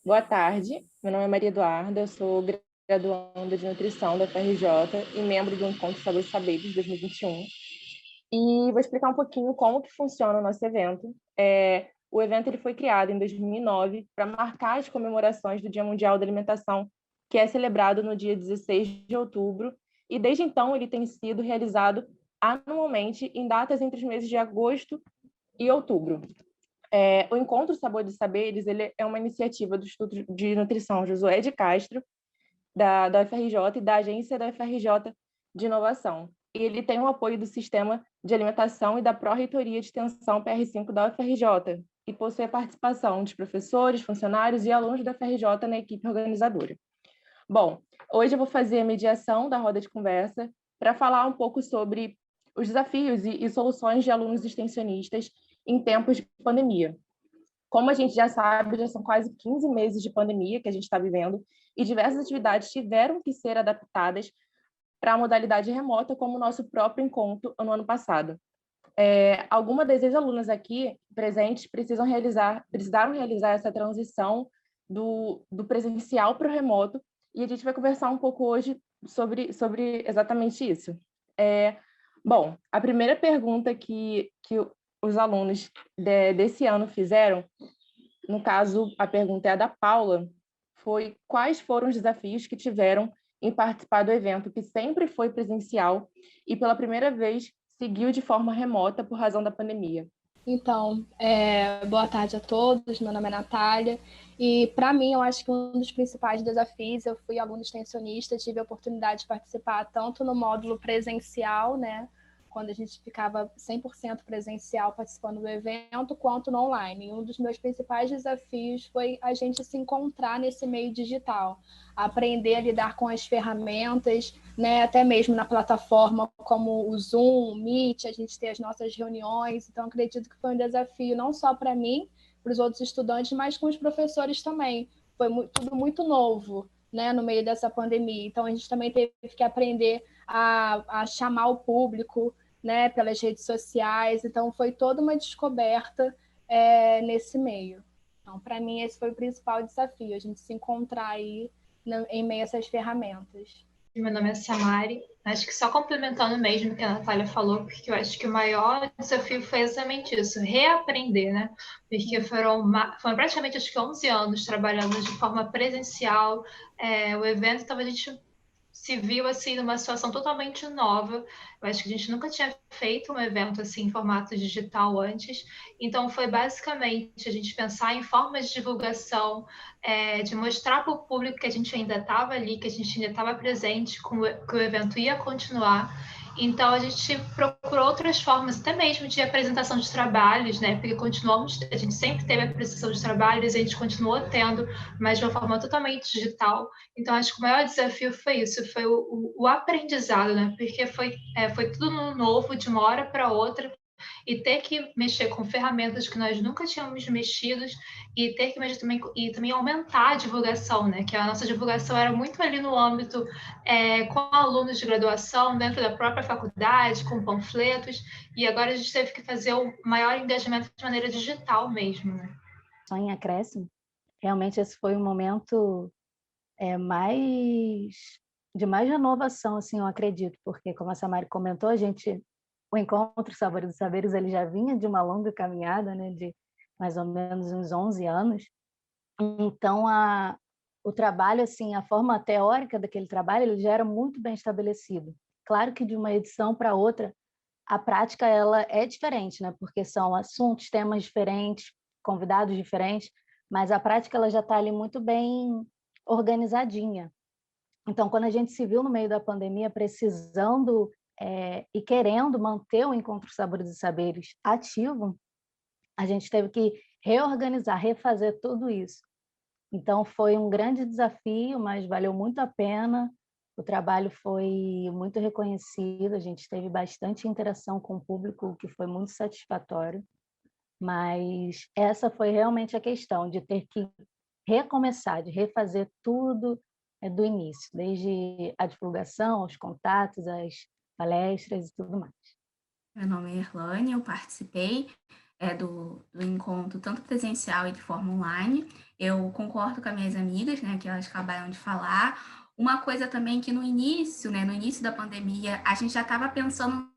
Boa tarde, meu nome é Maria Eduarda, eu sou graduanda de nutrição da UFRJ e membro do Encontro Sabores e Saberes 2021. E vou explicar um pouquinho como que funciona o nosso evento. O evento ele foi criado em 2009 para marcar as comemorações do Dia Mundial da Alimentação, que é celebrado no dia 16 de outubro, e desde então ele tem sido realizado anualmente em datas entre os meses de agosto e outubro. O Encontro Sabores e Saberes ele é uma iniciativa do Instituto de Nutrição Josué de Castro, da UFRJ e da Agência da UFRJ de Inovação. E ele tem o apoio do Sistema de Alimentação e da Pró-Reitoria de Extensão PR5 da UFRJ e possui a participação de professores, funcionários e alunos da UFRJ na equipe organizadora. Bom, hoje eu vou fazer a mediação da roda de conversa para falar um pouco sobre os desafios e soluções de alunos extensionistas em tempos de pandemia. Como a gente já sabe, já são quase 15 meses de pandemia que a gente está vivendo e diversas atividades tiveram que ser adaptadas para a modalidade remota, como o nosso próprio encontro no ano passado. Algumas das ex-alunas aqui presentes precisaram realizar essa transição do presencial para o remoto e a gente vai conversar um pouco hoje sobre exatamente isso. Bom, a primeira pergunta que os alunos desse ano fizeram, no caso, a pergunta é a da Paula, foi quais foram os desafios que tiveram em participar do evento, que sempre foi presencial e pela primeira vez seguiu de forma remota por razão da pandemia. Então, boa tarde a todos, meu nome é Natália, e para mim eu acho que um dos principais desafios, eu fui aluna extensionista, tive a oportunidade de participar tanto no módulo presencial, né, quando a gente ficava 100% presencial participando do evento, quanto no online. E um dos meus principais desafios foi a gente se encontrar nesse meio digital, aprender a lidar com as ferramentas, né, até mesmo na plataforma como o Zoom, o Meet, a gente tem as nossas reuniões. Então, acredito que foi um desafio não só para mim, para os outros estudantes, mas com os professores também. Foi tudo muito novo, né, no meio dessa pandemia. Então, a gente também teve que aprender a chamar o público, né, pelas redes sociais. Então, foi toda uma descoberta nesse meio. Então, para mim, esse foi o principal desafio, a gente se encontrar aí em meio a essas ferramentas. Meu nome é Samari. Acho que só complementando mesmo o que a Natália falou, porque eu acho que o maior desafio foi exatamente isso, reaprender, né? Porque foram praticamente, acho que 11 anos trabalhando de forma presencial. O evento, então a gente se viu assim numa situação totalmente nova. Eu acho que a gente nunca tinha feito um evento assim em formato digital antes, então foi basicamente a gente pensar em formas de divulgação, de mostrar para o público que a gente ainda estava ali, que a gente ainda estava presente, que o evento ia continuar. Então, a gente procurou outras formas, até mesmo de apresentação de trabalhos, né? Porque a gente sempre teve a apresentação de trabalhos, a gente continuou tendo, mas de uma forma totalmente digital. Então, acho que o maior desafio foi isso, foi o aprendizado, né? Porque foi tudo novo, de uma hora para outra, e ter que mexer com ferramentas que nós nunca tínhamos mexido e ter que mexer também aumentar a divulgação, né? Que a nossa divulgação era muito ali no âmbito com alunos de graduação, dentro da própria faculdade, com panfletos, e agora a gente teve que fazer o maior engajamento de maneira digital mesmo, né? Só em acréscimo, realmente esse foi um momento de mais renovação, assim, eu acredito, porque como a Samari comentou, o Encontro Sabores e Saberes ele já vinha de uma longa caminhada, né, de mais ou menos uns 11 anos. Então, o trabalho, assim, a forma teórica daquele trabalho, ele já era muito bem estabelecido. Claro que de uma edição para outra, a prática ela é diferente, né, porque são assuntos, temas diferentes, convidados diferentes, mas a prática ela já está ali muito bem organizadinha. Então, quando a gente se viu no meio da pandemia precisando e querendo manter o Encontro Sabores e Saberes ativo, a gente teve que reorganizar, refazer tudo isso. Então, foi um grande desafio, mas valeu muito a pena. O trabalho foi muito reconhecido, a gente teve bastante interação com o público, o que foi muito satisfatório. Mas essa foi realmente a questão, de ter que recomeçar, de refazer tudo do início, desde a divulgação, os contatos, as palestras e tudo mais. Meu nome é Erlane, eu participei do encontro, tanto presencial e de forma online. Eu concordo com as minhas amigas, né, que elas acabaram de falar. Uma coisa também que no início da pandemia, a gente já estava pensando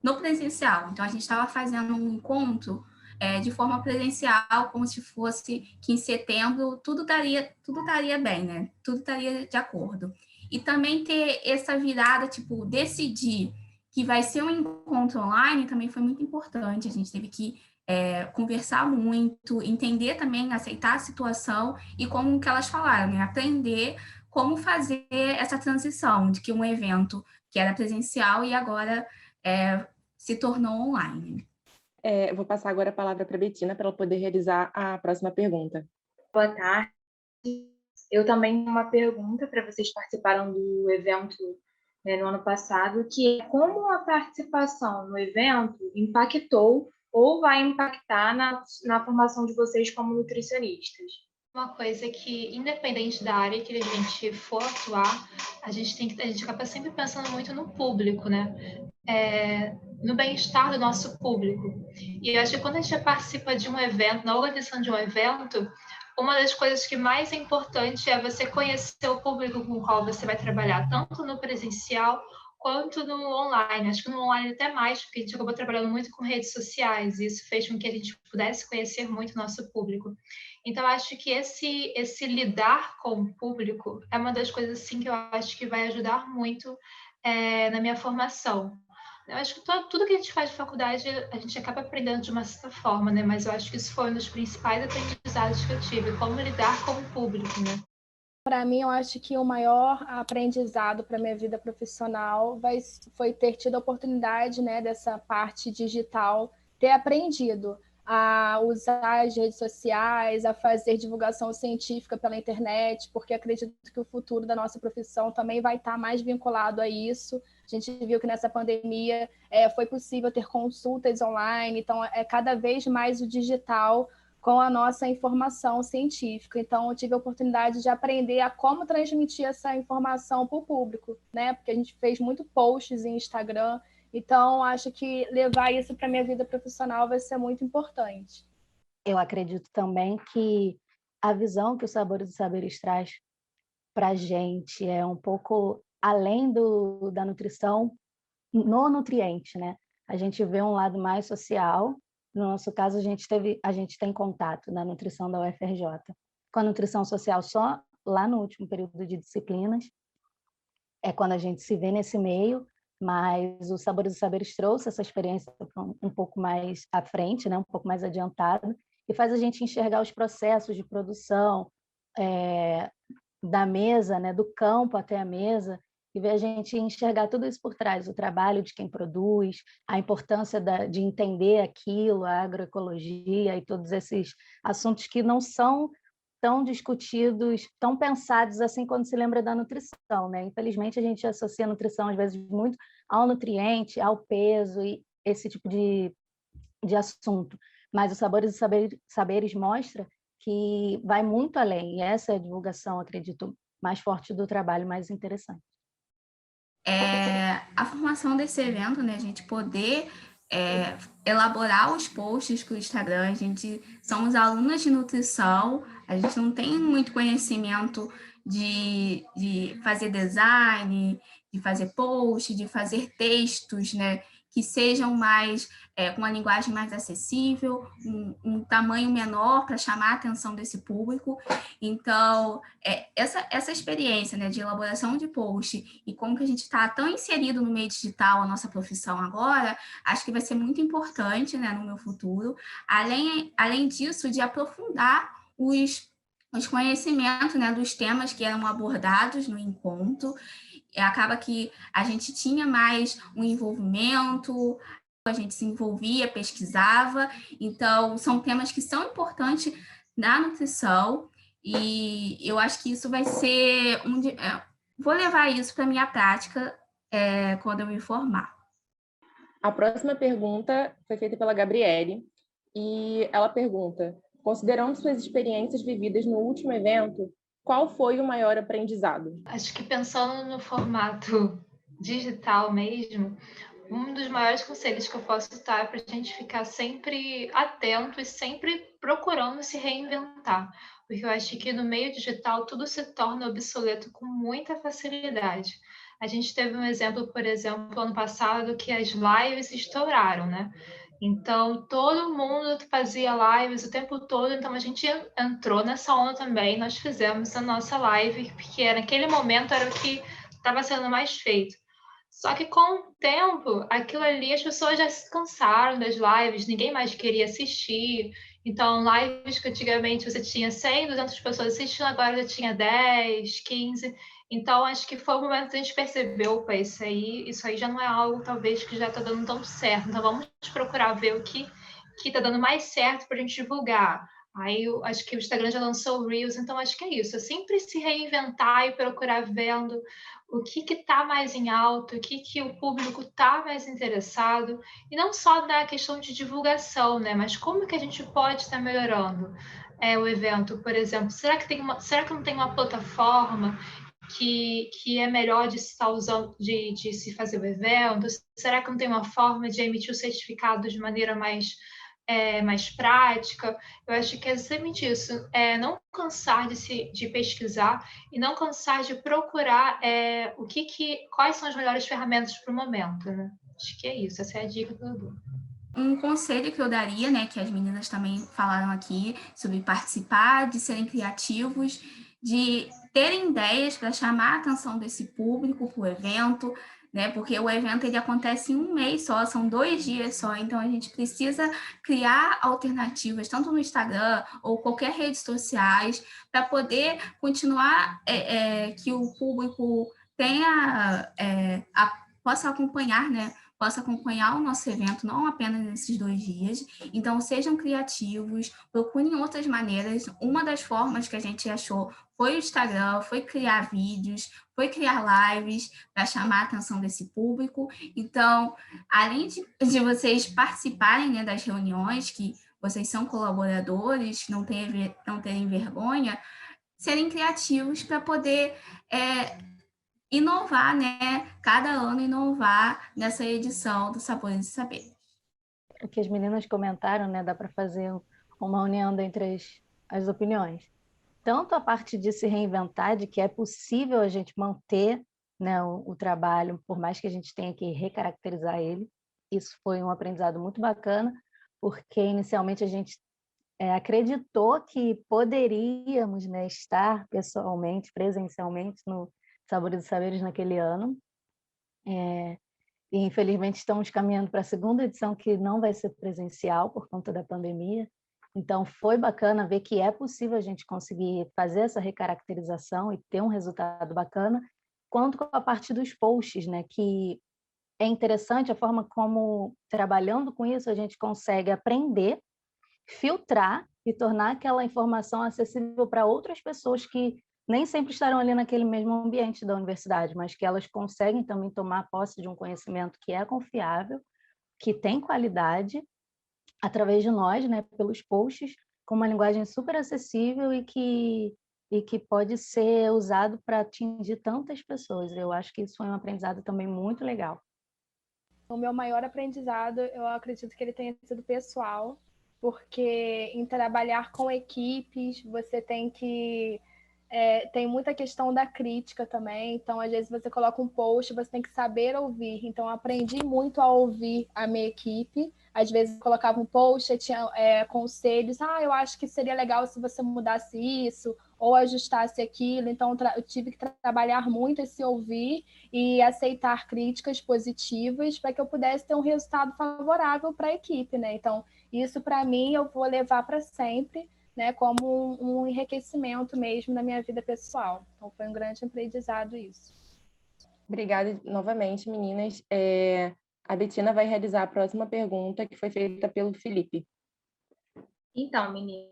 no presencial. Então, a gente estava fazendo um encontro de forma presencial, como se fosse que em setembro tudo estaria bem, né? Tudo estaria de acordo. E também ter essa virada, tipo, decidir que vai ser um encontro online também foi muito importante. A gente teve que conversar muito, entender também, aceitar a situação e como que elas falaram, né? Aprender como fazer essa transição de que um evento que era presencial e agora se tornou online. Eu vou passar agora a palavra para a Betina para ela poder realizar a próxima pergunta. Boa tarde. Eu também tenho uma pergunta para vocês que participaram do evento no ano passado, que é como a participação no evento impactou ou vai impactar na formação de vocês como nutricionistas. Uma coisa que, independente da área que a gente for atuar, a gente acaba sempre pensando muito no público, né? No bem-estar do nosso público. E eu acho que quando a gente participa de um evento, na organização de um evento, uma das coisas que mais é importante é você conhecer o público com o qual você vai trabalhar, tanto no presencial quanto no online. Acho que no online até mais, porque a gente acabou trabalhando muito com redes sociais, e isso fez com que a gente pudesse conhecer muito o nosso público. Então, acho que esse lidar com o público é uma das coisas assim, que eu acho que vai ajudar muito na minha formação. Eu acho que tudo que a gente faz de faculdade, a gente acaba aprendendo de uma certa forma, né? Mas eu acho que isso foi um dos principais aprendizados que eu tive, como lidar com o público, né? Para mim, eu acho que o maior aprendizado para minha vida profissional foi ter tido a oportunidade, né, dessa parte digital, ter aprendido a usar as redes sociais, a fazer divulgação científica pela internet, porque acredito que o futuro da nossa profissão também vai estar mais vinculado a isso. A gente viu que nessa pandemia foi possível ter consultas online, então é cada vez mais o digital com a nossa informação científica. Então, eu tive a oportunidade de aprender a como transmitir essa informação para o público, né? Porque a gente fez muito posts em Instagram. Então, acho que levar isso para a minha vida profissional vai ser muito importante. Eu acredito também que a visão que o Sabores e Saberes traz para a gente é um pouco além da nutrição no nutriente, né? A gente vê um lado mais social. No nosso caso, a gente tem contato na nutrição da UFRJ com a nutrição social só lá no último período de disciplinas, é quando a gente se vê nesse meio, mas o Sabores e Saberes trouxe essa experiência um pouco mais à frente, né? Um pouco mais adiantado, e faz a gente enxergar os processos de produção da mesa, né? Do campo até a mesa, e ver a gente enxergar tudo isso por trás, o trabalho de quem produz, a importância de entender aquilo, a agroecologia e todos esses assuntos que não são tão discutidos, tão pensados assim quando se lembra da nutrição, né? Infelizmente, a gente associa a nutrição, às vezes, muito ao nutriente, ao peso e esse tipo de assunto. Mas o Sabores e Saberes mostra que vai muito além, e essa é a divulgação, acredito, mais forte do trabalho, mais interessante. A formação desse evento, né, a gente poder elaborar os posts com o Instagram, a gente somos alunas de nutrição, a gente não tem muito conhecimento de fazer design, de fazer post, de fazer textos, né, que sejam mais, com uma linguagem mais acessível, um tamanho menor para chamar a atenção desse público. Então, essa experiência, né, de elaboração de post e como que a gente está tão inserido no meio digital, a nossa profissão agora, acho que vai ser muito importante, né, no meu futuro. Além disso, de aprofundar os conhecimentos, né, dos temas que eram abordados no encontro. Acaba que a gente tinha mais um envolvimento, a gente se envolvia, pesquisava. Então, são temas que são importantes na nutrição, e eu acho que isso vai ser vou levar isso para a minha prática quando eu me formar. A próxima pergunta foi feita pela Gabriele, e ela pergunta: considerando suas experiências vividas no último evento, qual foi o maior aprendizado? Acho que pensando no formato digital mesmo, um dos maiores conselhos que eu posso dar é para a gente ficar sempre atento e sempre procurando se reinventar, porque eu acho que no meio digital tudo se torna obsoleto com muita facilidade. A gente teve um exemplo, por exemplo, ano passado, que as lives estouraram, né? Então, todo mundo fazia lives o tempo todo, então a gente entrou nessa onda também, nós fizemos a nossa live, porque naquele momento era o que estava sendo mais feito. Só que com o tempo, aquilo ali, as pessoas já se cansaram das lives, ninguém mais queria assistir. Então, lives que antigamente você tinha 100, 200 pessoas assistindo, agora já tinha 10, 15. Então, acho que foi o momento que a gente percebeu, opa, isso aí já não é algo, talvez, que já está dando tão certo. Então, vamos procurar ver o que está dando mais certo para a gente divulgar. Aí, eu acho que o Instagram já lançou o Reels, então acho que é isso. É sempre se reinventar e procurar vendo o que está mais em alta, o que o público está mais interessado, e não só na questão de divulgação, né? Mas como que a gente pode estar melhorando o evento, por exemplo? Será que não tem uma plataforma que é melhor de se estar usando, de se fazer o evento? Será que não tem uma forma de emitir o certificado de maneira mais prática? Eu acho que é exatamente isso, não cansar de pesquisar e não cansar de procurar quais são as melhores ferramentas para o momento, né? Acho que é isso, essa é a dica que eu dou. Um conselho que eu daria, né, que as meninas também falaram aqui, sobre participar, de serem criativos, de terem ideias para chamar a atenção desse público para o evento, né, porque o evento ele acontece em um mês só, são 2 dias só, então a gente precisa criar alternativas, tanto no Instagram ou qualquer redes sociais, para poder continuar que o público tenha, possa acompanhar, né, possa acompanhar o nosso evento, não apenas nesses 2 dias. Então, sejam criativos, procurem outras maneiras. Uma das formas que a gente achou foi o Instagram, foi criar vídeos, foi criar lives para chamar a atenção desse público. Então, além de vocês participarem, né, das reuniões, que vocês são colaboradores, não terem vergonha, serem criativos para poder inovar, né? Cada ano inovar nessa edição do Sabores e Saberes. O que as meninas comentaram, né? Dá para fazer uma união entre as opiniões. Tanto a parte de se reinventar, de que é possível a gente manter, né, o trabalho, por mais que a gente tenha que recaracterizar ele. Isso foi um aprendizado muito bacana, porque inicialmente a gente acreditou que poderíamos, né, estar pessoalmente, presencialmente no Sabores e Saberes naquele ano. E infelizmente estamos caminhando para a segunda edição, que não vai ser presencial por conta da pandemia. Então foi bacana ver que é possível a gente conseguir fazer essa recaracterização e ter um resultado bacana, quanto com a parte dos posts, né, que é interessante a forma como, trabalhando com isso, a gente consegue aprender, filtrar e tornar aquela informação acessível para outras pessoas que nem sempre estarão ali naquele mesmo ambiente da universidade, mas que elas conseguem também tomar posse de um conhecimento que é confiável, que tem qualidade, através de nós, né, pelos posts, com uma linguagem super acessível e que pode ser usado para atingir tantas pessoas. Eu acho que isso foi um aprendizado também muito legal. O meu maior aprendizado, eu acredito que ele tenha sido pessoal, porque em trabalhar com equipes, você tem que... tem muita questão da crítica também, então às vezes você coloca um post, você tem que saber ouvir. Então eu aprendi muito a ouvir a minha equipe. Às vezes eu colocava um post e tinha conselhos, eu acho que seria legal se você mudasse isso, ou ajustasse aquilo. Então eu tive que trabalhar muito esse ouvir e aceitar críticas positivas para que eu pudesse ter um resultado favorável para a equipe, né? Então isso para mim eu vou levar para sempre, né, como um enriquecimento mesmo na minha vida pessoal. Então, foi um grande aprendizado isso. Obrigada novamente, meninas. A Betina vai realizar a próxima pergunta, que foi feita pelo Felipe. Então, meninas,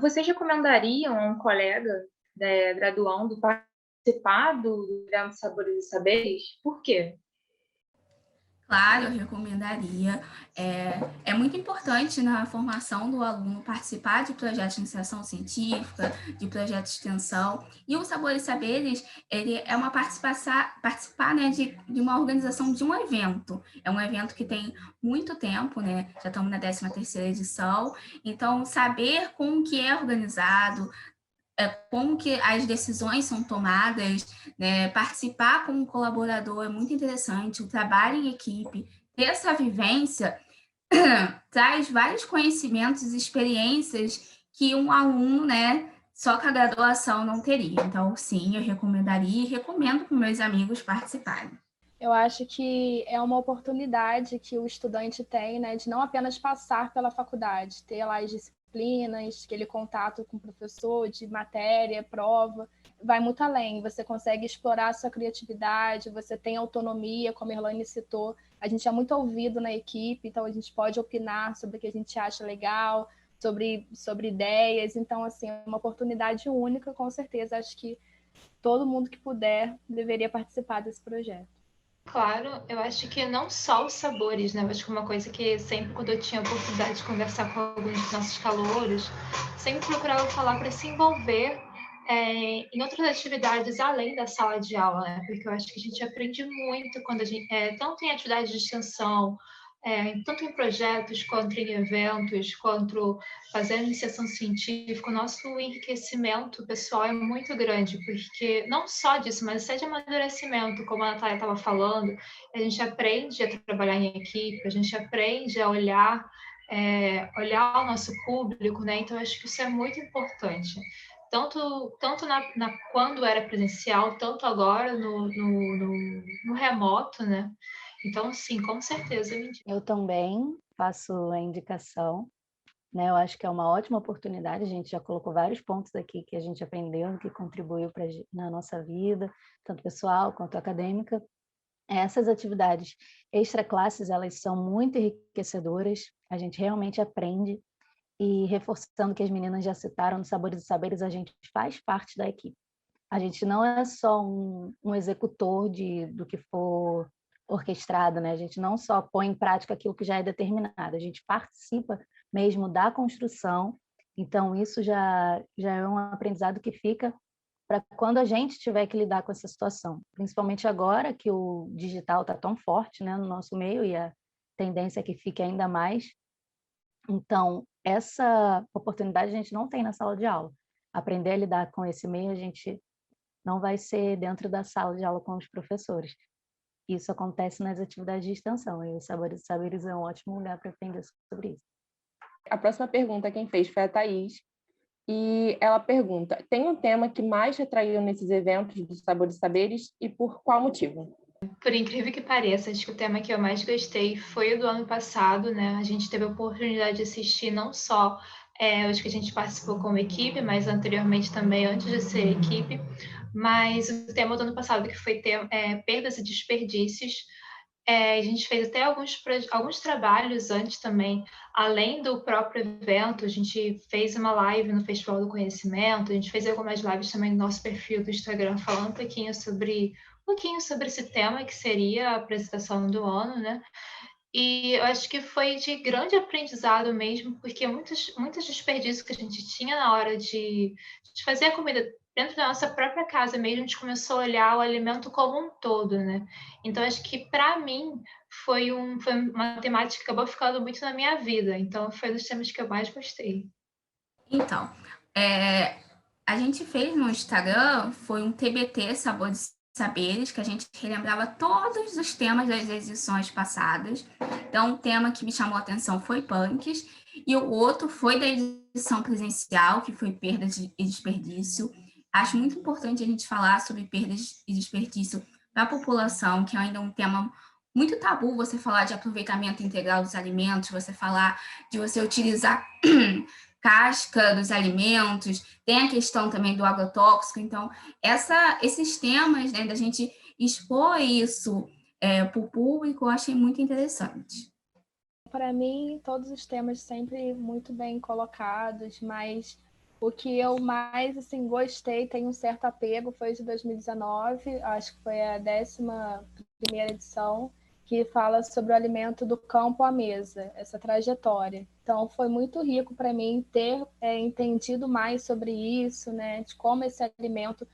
vocês recomendariam a um colega graduando participar do evento Sabores e Saberes? Por quê? Claro, eu recomendaria. É muito importante na formação do aluno participar de projetos de iniciação científica, de projetos de extensão. E o Sabores e Saberes, ele é uma participar, né, de uma organização de um evento. É um evento que tem muito tempo, né? Já estamos na 13ª edição. Então, saber como que é organizado, como que as decisões são tomadas, né? Participar como colaborador é muito interessante, o trabalho em equipe, ter essa vivência traz vários conhecimentos e experiências que um aluno, né, só com a graduação não teria. Então, sim, eu recomendaria e recomendo para meus amigos participarem. Eu acho que é uma oportunidade que o estudante tem, né, de não apenas passar pela faculdade, ter lá as disciplinas, aquele contato com o professor de matéria, prova, vai muito além. Você consegue explorar a sua criatividade, você tem autonomia, como a Erlane citou. A gente é muito ouvido na equipe, então a gente pode opinar sobre o que a gente acha legal, sobre ideias. Então, assim, é uma oportunidade única, com certeza. Acho que todo mundo que puder deveria participar desse projeto. Claro, eu acho que não só os sabores, né? Eu acho que uma coisa que sempre, quando eu tinha a oportunidade de conversar com alguns dos nossos calouros, sempre procurava falar para se envolver em outras atividades além da sala de aula, né? Porque eu acho que a gente aprende muito quando a gente, tanto em atividades de extensão, tanto em projetos, quanto em eventos, quanto fazendo iniciação científica, o nosso enriquecimento pessoal é muito grande, porque não só disso, mas até de amadurecimento, como a Natália estava falando, a gente aprende a trabalhar em equipe, a gente aprende a olhar o nosso público, né? Então, acho que isso é muito importante. Tanto quando era presencial, tanto agora no remoto, né? Então, sim, com certeza. Eu também faço a indicação, né? Eu acho que é uma ótima oportunidade. A gente já colocou vários pontos aqui que a gente aprendeu, que contribuiu na nossa vida, tanto pessoal quanto acadêmica. Essas atividades extraclasses, elas são muito enriquecedoras. A gente realmente aprende. E reforçando o que as meninas já citaram, no Sabores e Saberes, a gente faz parte da equipe. A gente não é só um executor do que for orquestrado, né? A gente não só põe em prática aquilo que já é determinado, a gente participa mesmo da construção. Então, isso já é um aprendizado que fica para quando a gente tiver que lidar com essa situação. Principalmente agora que o digital está tão forte, né, no nosso meio, e a tendência é que fique ainda mais. Então, essa oportunidade a gente não tem na sala de aula. Aprender a lidar com esse meio, a gente não vai ser dentro da sala de aula com os professores. Isso acontece nas atividades de extensão, e o Sabores e Saberes é um ótimo lugar para aprender sobre isso. A próxima pergunta quem fez foi a Thaís, e ela pergunta: tem um tema que mais te atraiu nesses eventos dos Sabores e Saberes e por qual motivo? Por incrível que pareça, acho que o tema que eu mais gostei foi o do ano passado, né? A gente teve a oportunidade de assistir não só os que a gente participou como equipe, mas anteriormente também, antes de ser equipe, mas o tema do ano passado, que foi perdas e desperdícios. A gente fez até alguns trabalhos antes também, além do próprio evento. A gente fez uma live no Festival do Conhecimento, a gente fez algumas lives também no nosso perfil do Instagram, falando um pouquinho sobre esse tema, que seria a apresentação do ano, né? E eu acho que foi de grande aprendizado mesmo, porque muitos desperdícios que a gente tinha na hora de fazer a comida dentro da nossa própria casa mesmo, a gente começou a olhar o alimento como um todo, né? Então, acho que para mim foi uma temática que acabou ficando muito na minha vida. Então, foi um dos temas que eu mais gostei. Então, a gente fez no Instagram, foi um TBT Sabores Saberes, que a gente relembrava todos os temas das edições passadas. Então, um tema que me chamou a atenção foi punks, e o outro foi da edição presencial, que foi perdas e desperdício. Acho muito importante a gente falar sobre perdas e desperdício para a população, que é ainda um tema muito tabu, você falar de aproveitamento integral dos alimentos, você falar de você utilizar casca dos alimentos, tem a questão também do agrotóxico. Então, esses temas, né, da gente expor isso para o público, eu achei muito interessante. Para mim, todos os temas sempre muito bem colocados, mas o que eu mais assim, gostei, tem um certo apego, foi de 2019, acho que foi a 11ª edição, que fala sobre o alimento do campo à mesa, essa trajetória. Então, foi muito rico para mim ter entendido mais sobre isso, né, de como esse alimento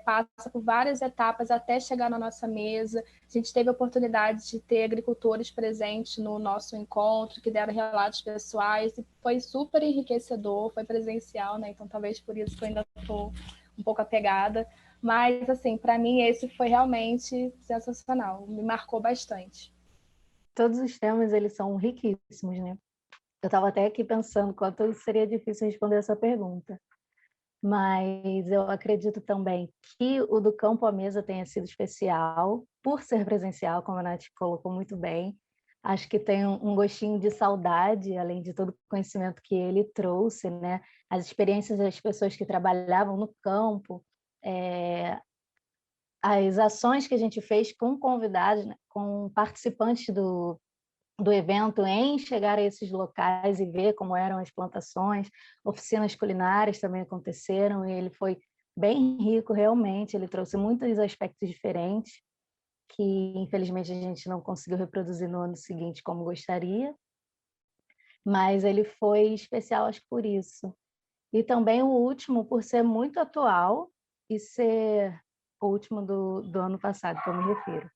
passa por várias etapas até chegar na nossa mesa. A gente teve a oportunidade de ter agricultores presentes no nosso encontro, que deram relatos pessoais, e foi super enriquecedor, foi presencial, né? Então talvez por isso que eu ainda estou um pouco apegada. Mas, assim, para mim esse foi realmente sensacional, me marcou bastante. Todos os temas, eles são riquíssimos, né? Eu estava até aqui pensando quanto seria difícil responder essa pergunta. Mas eu acredito também que o do campo à mesa tenha sido especial, por ser presencial, como a Nath colocou muito bem. Acho que tem um gostinho de saudade, além de todo o conhecimento que ele trouxe, né? As experiências das pessoas que trabalhavam no campo, as ações que a gente fez com convidados, né? Com participantes do evento, em chegar a esses locais e ver como eram as plantações. Oficinas culinárias também aconteceram e ele foi bem rico, realmente. Ele trouxe muitos aspectos diferentes que, infelizmente, a gente não conseguiu reproduzir no ano seguinte como gostaria, mas ele foi especial, acho que por isso. E também o último, por ser muito atual e ser o último do ano passado, que eu me refiro,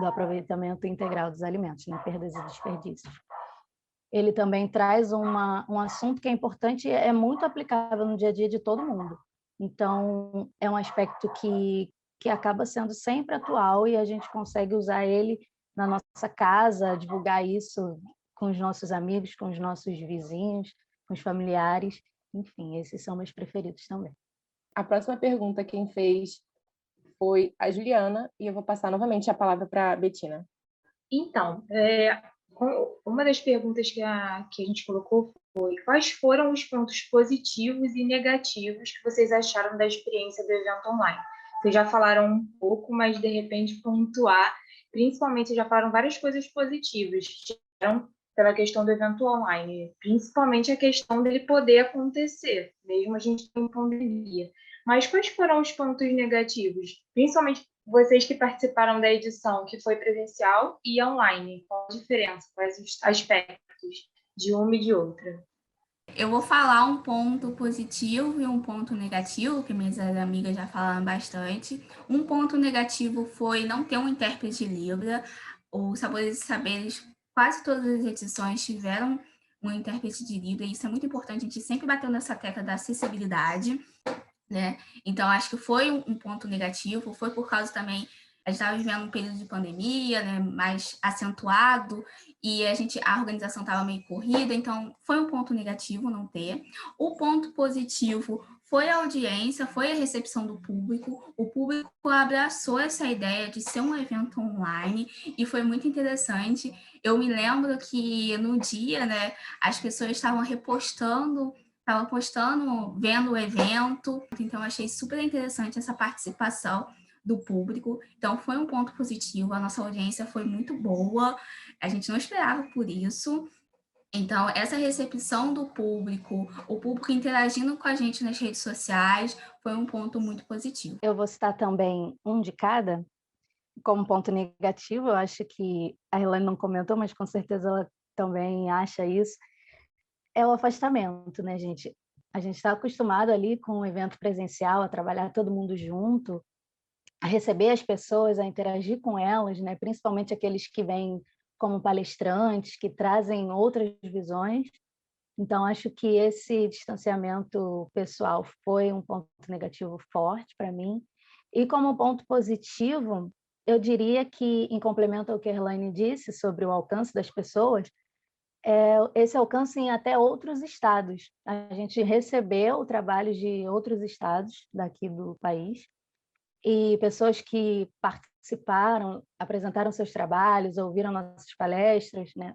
do aproveitamento integral dos alimentos, né? Perdas e desperdícios. Ele também traz um assunto que é importante e é muito aplicável no dia a dia de todo mundo. Então, é um aspecto que acaba sendo sempre atual e a gente consegue usar ele na nossa casa, divulgar isso com os nossos amigos, com os nossos vizinhos, com os familiares. Enfim, esses são meus preferidos também. A próxima pergunta quem fez foi a Juliana, e eu vou passar novamente a palavra para a Betina. Então, uma das perguntas que a gente colocou foi: quais foram os pontos positivos e negativos que vocês acharam da experiência do evento online? Vocês já falaram um pouco, mas de repente pontuar, principalmente já falaram várias coisas positivas, pela questão do evento online, principalmente a questão dele poder acontecer, mesmo a gente em pandemia. Mas quais foram os pontos negativos? Principalmente vocês que participaram da edição, que foi presencial e online. Qual a diferença? Quais os aspectos de uma e de outra? Eu vou falar um ponto positivo e um ponto negativo, que minhas amigas já falaram bastante. Um ponto negativo foi não ter um intérprete Libra. O Sabores e Saberes, quase todas as edições tiveram um intérprete de Libra, e isso é muito importante, a gente sempre bateu nessa tecla da acessibilidade, né? Então, acho que foi um ponto negativo, foi por causa também, a gente estava vivendo um período de pandemia, né, mais acentuado, e a organização estava meio corrida, então foi um ponto negativo não ter. O ponto positivo foi a audiência, foi a recepção do público. O público abraçou essa ideia de ser um evento online e foi muito interessante. Eu me lembro que no dia, né, as pessoas estavam postando, vendo o evento, então achei super interessante essa participação do público, então foi um ponto positivo, a nossa audiência foi muito boa, a gente não esperava por isso, então essa recepção do público, o público interagindo com a gente nas redes sociais, foi um ponto muito positivo. Eu vou citar também um de cada, como ponto negativo. Eu acho que a Helene não comentou, mas com certeza ela também acha isso, é o afastamento, né, gente? A gente está acostumado ali com o evento presencial, a trabalhar todo mundo junto, a receber as pessoas, a interagir com elas, né? Principalmente aqueles que vêm como palestrantes, que trazem outras visões. Então, acho que esse distanciamento pessoal foi um ponto negativo forte para mim. E como ponto positivo, eu diria que, em complemento ao que a Elaine disse sobre o alcance das pessoas, esse alcance em até outros estados. A gente recebeu trabalhos de outros estados daqui do país, e pessoas que participaram, apresentaram seus trabalhos, ouviram nossas palestras, né,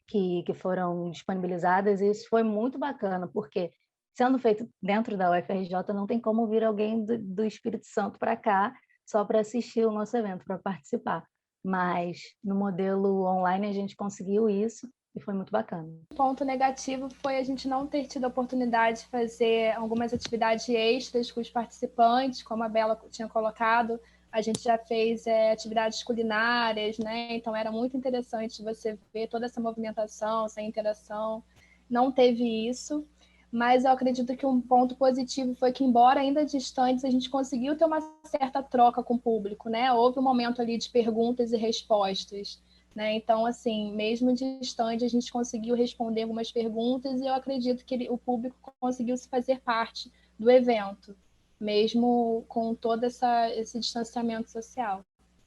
que foram disponibilizadas, e isso foi muito bacana, porque, sendo feito dentro da UFRJ, não tem como vir alguém do Espírito Santo para cá só para assistir o nosso evento, para participar. Mas, no modelo online, a gente conseguiu isso, e foi muito bacana. O ponto negativo foi a gente não ter tido a oportunidade de fazer algumas atividades extras com os participantes, como a Bela tinha colocado, a gente já fez atividades culinárias, né? Então era muito interessante você ver toda essa movimentação, essa interação. Não teve isso, mas eu acredito que um ponto positivo foi que, embora ainda distantes, a gente conseguiu ter uma certa troca com o público, né? Houve um momento ali de perguntas e respostas, né? Então, assim, mesmo distante, a gente conseguiu responder algumas perguntas e eu acredito que o público conseguiu se fazer parte do evento, mesmo com todo esse distanciamento social.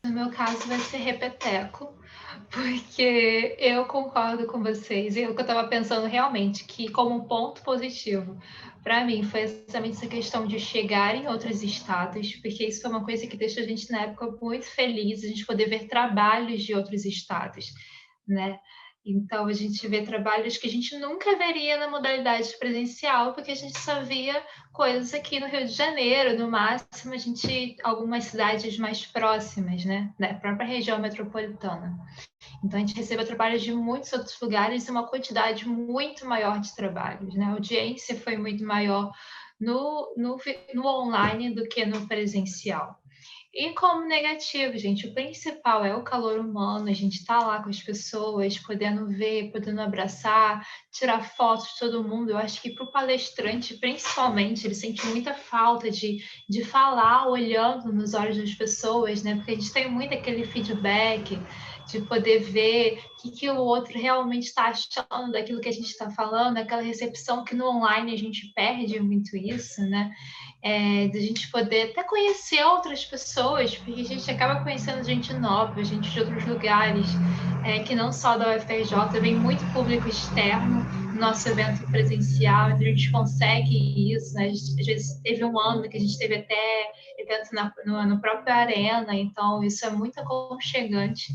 No meu caso, vai ser repeteco, porque eu concordo com vocês. E o que eu estava pensando realmente, que como um ponto positivo, para mim, foi exatamente essa questão de chegar em outros estados, porque isso foi uma coisa que deixou a gente, na época, muito feliz, a gente poder ver trabalhos de outros estados, né? Então, a gente vê trabalhos que a gente nunca veria na modalidade presencial, porque a gente só via coisas aqui no Rio de Janeiro, no máximo, algumas cidades mais próximas, né? Da própria região metropolitana. Então, a gente recebeu trabalhos de muitos outros lugares e uma quantidade muito maior de trabalhos, né? A audiência foi muito maior no online do que no presencial. E como negativo, gente, o principal é o calor humano, a gente está lá com as pessoas, podendo ver, podendo abraçar, tirar fotos de todo mundo. Eu acho que para o palestrante, principalmente, ele sente muita falta de falar olhando nos olhos das pessoas, né? Porque a gente tem muito aquele feedback de poder ver o que o outro realmente está achando daquilo que a gente está falando, aquela recepção que no online a gente perde muito isso, né? De a gente poder até conhecer outras pessoas, porque a gente acaba conhecendo gente nova, gente de outros lugares, que não só da UFRJ, vem muito público externo no nosso evento presencial, então a gente consegue isso, né? Às vezes teve um ano que a gente teve até evento no próprio Arena, então isso é muito aconchegante.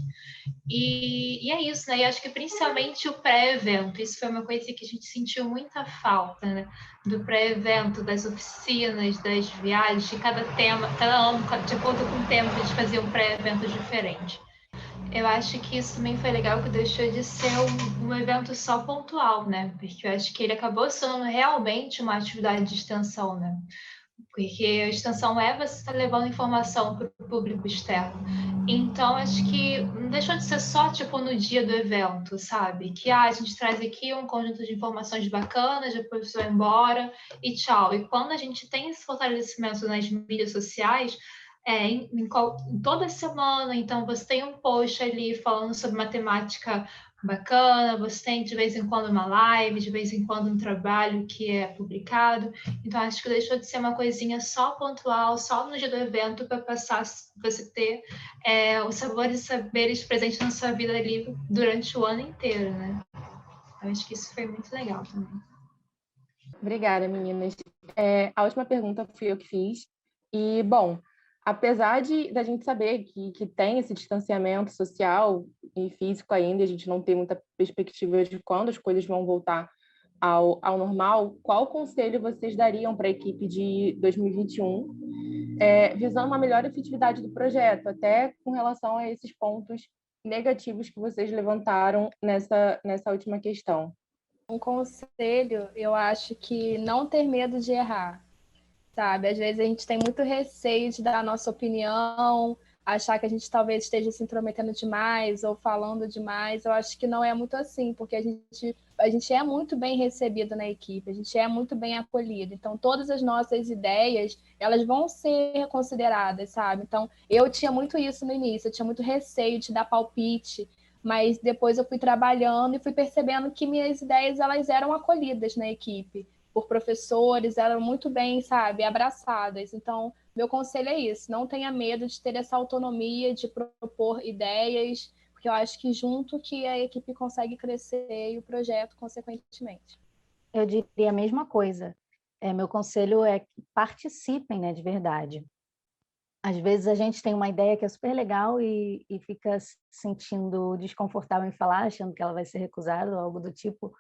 E é isso, né? E acho que principalmente o pré-evento, isso foi uma coisa que a gente sentiu muita falta, né? Do pré-evento, das oficinas, das viagens, de cada tema, cada ano, de acordo com o tema, a gente fazia um pré-evento diferente. Eu acho que isso também foi legal, que deixou de ser um evento só pontual, né? Porque eu acho que ele acabou sendo realmente uma atividade de extensão, né? Porque a extensão você está levando informação para o público externo. Então, acho que não deixou de ser só, tipo, no dia do evento, sabe? Que a gente traz aqui um conjunto de informações bacanas, depois você vai embora e tchau. E quando a gente tem esse fortalecimento nas mídias sociais, em toda semana, então você tem um post ali falando sobre matemática bacana, você tem de vez em quando uma live, de vez em quando um trabalho que é publicado. Então, acho que deixou de ser uma coisinha só pontual, só no dia do evento, para passar você ter os sabores e saberes presentes na sua vida ali durante o ano inteiro, né? Eu acho que isso foi muito legal também. Obrigada, meninas. A última pergunta fui eu que fiz. E, bom, apesar da gente saber que tem esse distanciamento social e físico ainda, a gente não tem muita perspectiva de quando as coisas vão voltar ao normal, qual conselho vocês dariam para a equipe de 2021, visando uma melhor efetividade do projeto, até com relação a esses pontos negativos que vocês levantaram nessa última questão? Um conselho, eu acho que não ter medo de errar, sabe? Às vezes a gente tem muito receio de dar a nossa opinião, achar que a gente talvez esteja se intrometendo demais ou falando demais. Eu acho que não é muito assim, porque a gente é muito bem recebido na equipe, a gente é muito bem acolhido. Então, todas as nossas ideias, elas vão ser consideradas, sabe? Então, eu tinha muito isso no início, eu tinha muito receio de dar palpite, mas depois eu fui trabalhando e fui percebendo que minhas ideias, elas eram acolhidas na equipe por professores, eram muito bem, sabe, abraçadas. Então, meu conselho é isso, não tenha medo de ter essa autonomia de propor ideias, porque eu acho que junto que a equipe consegue crescer e o projeto, consequentemente. Eu diria a mesma coisa. Meu conselho é que participem, né, de verdade. Às vezes a gente tem uma ideia que é super legal e fica se sentindo desconfortável em falar, achando que ela vai ser recusada ou algo do tipo,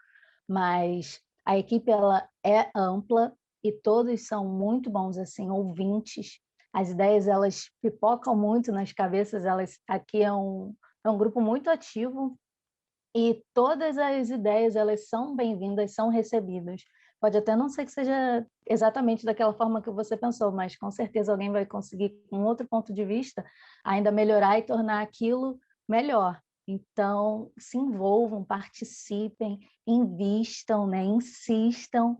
mas a equipe ela é ampla e todos são muito bons assim ouvintes. As ideias elas pipocam muito nas cabeças, aqui é um grupo muito ativo e todas as ideias elas são bem-vindas, são recebidas. Pode até não ser que seja exatamente daquela forma que você pensou, mas com certeza alguém vai conseguir, com outro ponto de vista, ainda melhorar e tornar aquilo melhor. Então, se envolvam, participem, invistam, né? Insistam,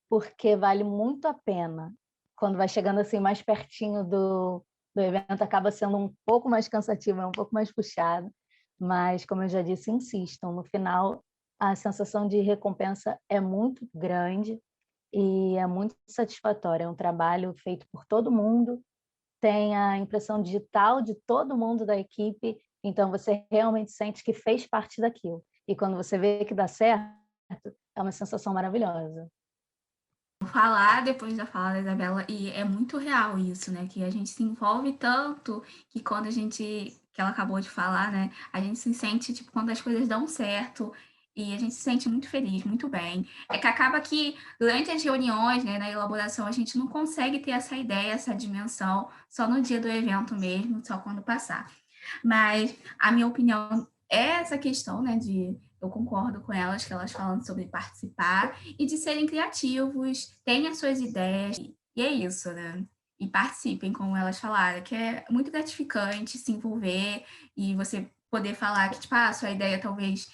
porque vale muito a pena. Quando vai chegando assim mais pertinho do evento, acaba sendo um pouco mais cansativo, é um pouco mais puxado, mas, como eu já disse, insistam. No final, a sensação de recompensa é muito grande e é muito satisfatória. É um trabalho feito por todo mundo, tem a impressão digital de todo mundo da equipe, então você realmente sente que fez parte daquilo. E quando você vê que dá certo, é uma sensação maravilhosa. Vou falar depois da fala da Isabela, e é muito real isso, né? Que a gente se envolve tanto que quando que ela acabou de falar, né? A gente se sente, tipo, quando as coisas dão certo e a gente se sente muito feliz, muito bem. É que acaba que durante as reuniões, né, na elaboração, a gente não consegue ter essa ideia, essa dimensão, só no dia do evento mesmo, só quando passar. Mas a minha opinião é essa questão, né, eu concordo com elas, que elas falam sobre participar e de serem criativos, tenham as suas ideias, e é isso, né? E participem, como elas falaram, que é muito gratificante se envolver e você poder falar que, tipo, a sua ideia talvez...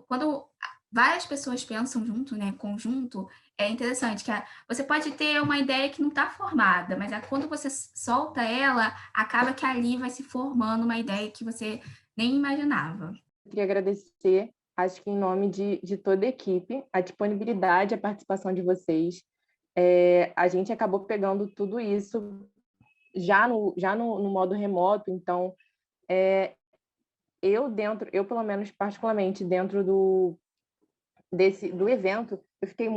quando várias pessoas pensam junto, né, conjunto, é interessante que você pode ter uma ideia que não está formada, mas quando você solta ela, acaba que ali vai se formando uma ideia que você nem imaginava. Queria agradecer, acho que em nome de toda a equipe, a disponibilidade, a participação de vocês. A gente acabou pegando tudo isso já no modo remoto, então eu pelo menos particularmente dentro do evento, eu fiquei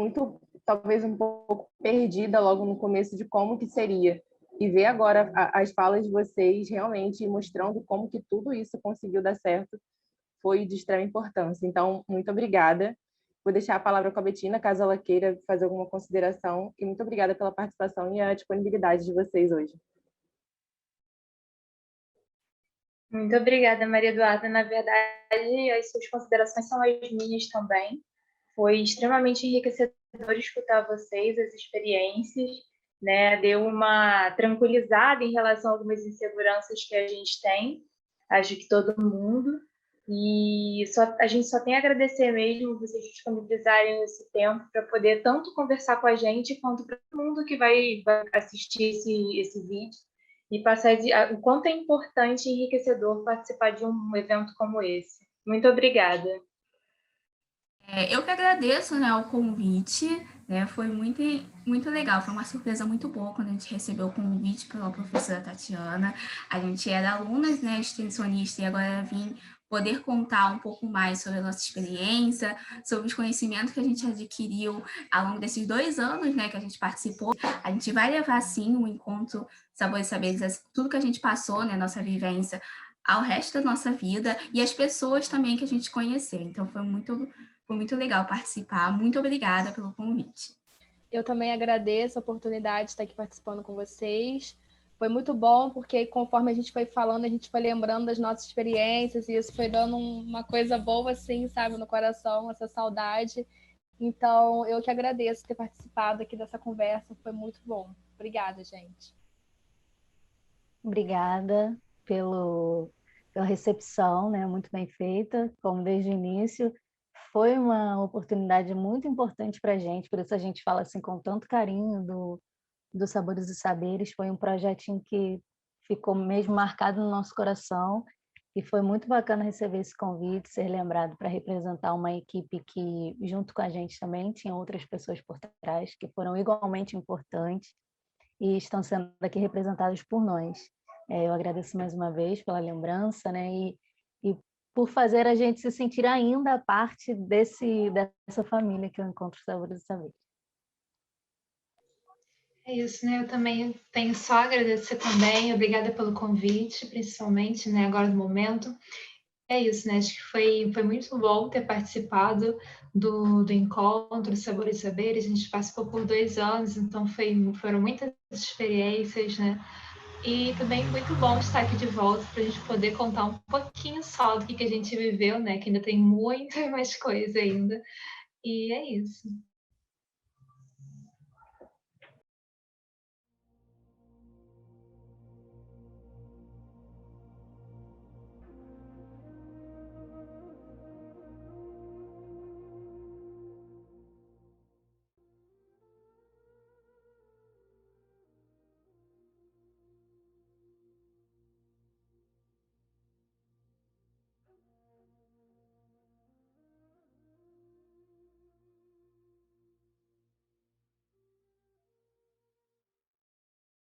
talvez um pouco perdida logo no começo de como que seria. E ver agora as falas de vocês realmente mostrando como que tudo isso conseguiu dar certo foi de extrema importância. Então, muito obrigada. Vou deixar a palavra com a Betina, caso ela queira fazer alguma consideração. E muito obrigada pela participação e a disponibilidade de vocês hoje. Muito obrigada, Maria Eduarda. Na verdade, as suas considerações são as minhas também. Foi extremamente enriquecedor escutar vocês, as experiências, né? Deu uma tranquilizada em relação a algumas inseguranças que a gente tem, acho que todo mundo. E a gente só tem a agradecer mesmo vocês disponibilizarem esse tempo para poder tanto conversar com a gente quanto para todo mundo que vai assistir esse vídeo e passar o quanto é importante e enriquecedor participar de um evento como esse. Muito obrigada. Eu que agradeço, né, o convite, né, foi muito, muito legal, foi uma surpresa muito boa quando a gente recebeu o convite pela professora Tatiana. A gente era alunas, né, extensionista, e agora vim poder contar um pouco mais sobre a nossa experiência, sobre os conhecimentos que a gente adquiriu ao longo desses 2 anos, né, que a gente participou. A gente vai levar, sim, o encontro Sabores e Saberes, tudo que a gente passou, né, nossa vivência, ao resto da nossa vida, e as pessoas também que a gente conheceu. Então, foi muito legal participar. Muito obrigada pelo convite. Eu também agradeço a oportunidade de estar aqui participando com vocês. Foi muito bom, porque conforme a gente foi falando, a gente foi lembrando das nossas experiências, e isso foi dando uma coisa boa, assim, sabe, no coração, essa saudade. Então, eu que agradeço ter participado aqui dessa conversa, foi muito bom. Obrigada, gente. Obrigada pela recepção, né, muito bem feita, como desde o início. Foi uma oportunidade muito importante para a gente, por isso a gente fala assim com tanto carinho do Sabores e Saberes. Foi um projetinho que ficou mesmo marcado no nosso coração e foi muito bacana receber esse convite, ser lembrado para representar uma equipe que, junto com a gente também, tinha outras pessoas por trás que foram igualmente importantes e estão sendo aqui representadas por nós. Eu agradeço mais uma vez pela lembrança, né, e por fazer a gente se sentir ainda parte dessa família que eu encontro Sabores e Saberes. É isso, né? Eu também tenho só a agradecer também. Obrigada pelo convite, principalmente, né, agora no momento. É isso, né? Acho que foi muito bom ter participado do encontro Sabores e Saberes. A gente participou por 2 anos, então foram muitas experiências, né? E também muito bom estar aqui de volta para a gente poder contar um pouquinho só do que a gente viveu, né? Que ainda tem muita mais coisa ainda. E é isso.